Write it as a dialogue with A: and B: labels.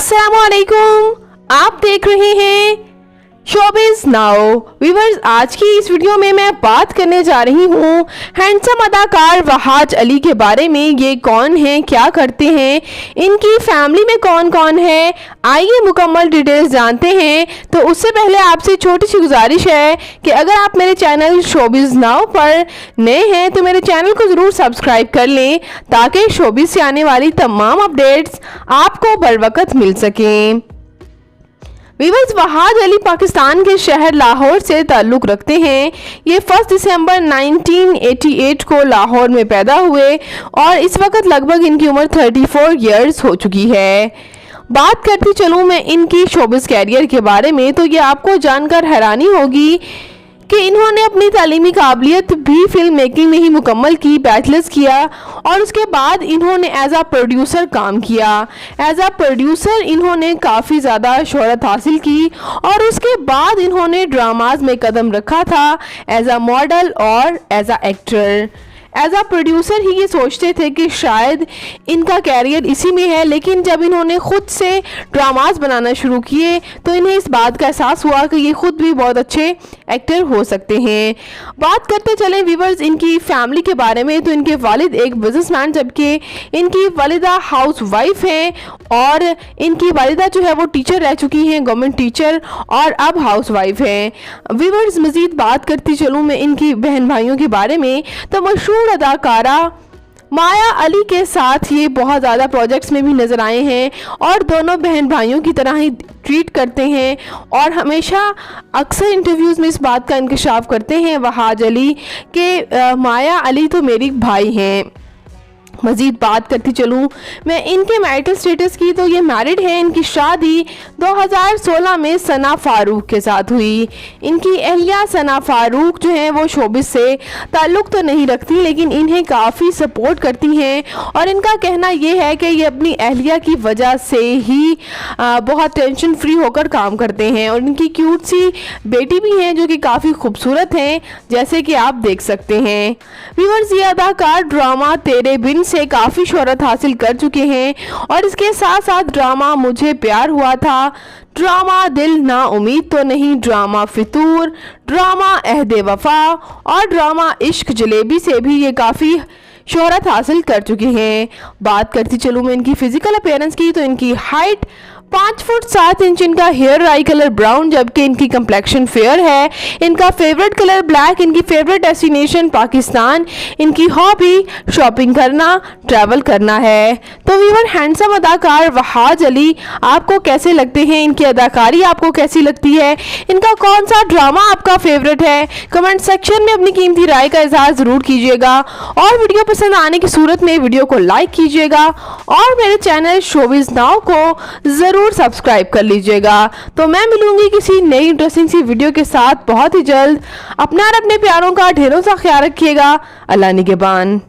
A: अस्सलामुअलैकुम, आप देख रहे हैं शोबिज़ नाउ। व्यूअर्स, आज की इस वीडियो में मैं बात करने जा रही हूँ हैंडसम अदाकार वहाज अली के बारे में। ये कौन हैं, क्या करते हैं, इनकी फैमिली में कौन कौन है, आइए मुकम्मल डिटेल्स जानते हैं। तो उससे पहले आपसे छोटी सी गुजारिश है कि अगर आप मेरे चैनल शोबिज़ नाउ पर नए हैं तो मेरे चैनल को ज़रूर सब्सक्राइब कर लें ताकि शोबिज़ से आने वाली तमाम अपडेट्स आपको बर वक्त मिल सकें। व्यूअर्स, वहाज अली पाकिस्तान के शहर लाहौर से ताल्लुक़ रखते हैं। ये 1 दिसंबर 1988 को लाहौर में पैदा हुए और इस वक्त लगभग इनकी उम्र 34 ईयर्स हो चुकी है। बात करती चलूँ मैं इनकी शोबिज़ कैरियर के बारे में तो ये आपको जानकर हैरानी होगी कि इन्होंने अपनी तालीमी काबिलियत भी फिल्म मेकिंग में ही मुकम्मल की, बैचलर्स किया और उसके बाद इन्होंने एज आ प्रोड्यूसर काम किया। एज आ प्रोड्यूसर इन्होंने काफ़ी ज़्यादा शोहरत हासिल की और उसके बाद इन्होंने ड्रामाज में कदम रखा था एज आ मॉडल और एज आ एक्टर। एज आ प्रोड्यूसर ही ये सोचते थे कि शायद इनका कैरियर इसी में है, लेकिन जब इन्होंने ख़ुद से ड्रामाज बनाना शुरू किए तो इन्हें इस बात का एहसास हुआ कि ये ख़ुद भी बहुत अच्छे एक्टर हो सकते हैं। बात करते चलें व्यूअर्स इनकी फैमिली के बारे में तो इनके वालिद एक बिजनेसमैन जबकि इनकी वालिदा हाउस वाइफ हैं और इनकी वालिदा जो है वो टीचर रह चुकी हैं, गवर्नमेंट टीचर, और अब हाउस वाइफ हैं। व्यूअर्स, मज़ीद बात करती चलूँ मैं इनकी बहन भाइयों के बारे में तो मशहूर अदाकारा माया अली के साथ ये बहुत ज़्यादा प्रोजेक्ट्स में भी नज़र आए हैं और दोनों बहन भाइयों की तरह ही ट्रीट करते हैं और हमेशा अक्सर इंटरव्यूज़ में इस बात का इंकशाफ करते हैं वहाज अली कि माया अली तो मेरी भाई हैं। मज़ीद बात करती चलूँ मैं इनके मैरिटल स्टेटस की तो ये मैरिड है। इनकी शादी 2016 में सना फ़ारूक के साथ हुई। इनकी अहलिया सना फ़ारूक जो है वो शोबिज़ से ताल्लुक़ तो नहीं रखती लेकिन इन्हें काफ़ी सपोर्ट करती हैं और इनका कहना ये है कि ये अपनी अहलिया की वजह से ही बहुत टेंशन फ्री होकर काम करते हैं और इनकी क्यूट सी बेटी भी हैं जो कि काफ़ी खूबसूरत हैं, जैसे कि आप देख सकते हैं। व्यूअर्स, ये अदाकार ड्रामा तेरे बिन से काफ़ी शोहरत हासिल कर चुके हैं और इसके साथ साथ ड्रामा मुझे प्यार हुआ था, ड्रामा दिल ना उम्मीद तो नहीं, ड्रामा फितूर, ड्रामा अहदे वफा और ड्रामा इश्क जलेबी से भी ये काफ़ी शोहरत हासिल कर चुके हैं। बात करती चलूँ मैं इनकी फ़िज़िकल अपीयरेंस की तो इनकी हाइट 5 फुट 7 इंच, इनका हेयर आई कलर ब्राउन जबकि इनकी कंप्लेक्शन फेयर है। इनका फेवरेट कलर ब्लैक, इनकी फेवरेट डेस्टिनेशन पाकिस्तान, इनकी हॉबी शॉपिंग करना, ट्रैवल करना है। तो व्यूअर, हैंडसम अदाकार वहाज अली आपको कैसे लगते हैं, इनकी अदाकारी आपको कैसी लगती है, इनका कौन सा ड्रामा आपका फेवरेट है, कमेंट सेक्शन में अपनी कीमती राय का इजहार ज़रूर कीजिएगा और वीडियो पसंद आने की सूरत में वीडियो को लाइक कीजिएगा और मेरे चैनल शोबिज़ नाउ को ज़रूर सब्सक्राइब कर लीजिएगा। तो मैं मिलूंगी किसी नई इंटरेस्टिंग सी वीडियो के साथ बहुत ही जल्द। अपना और अपने प्यारों का ढेरों सा ख्याल रखिएगा। अल्लाह निगहबान।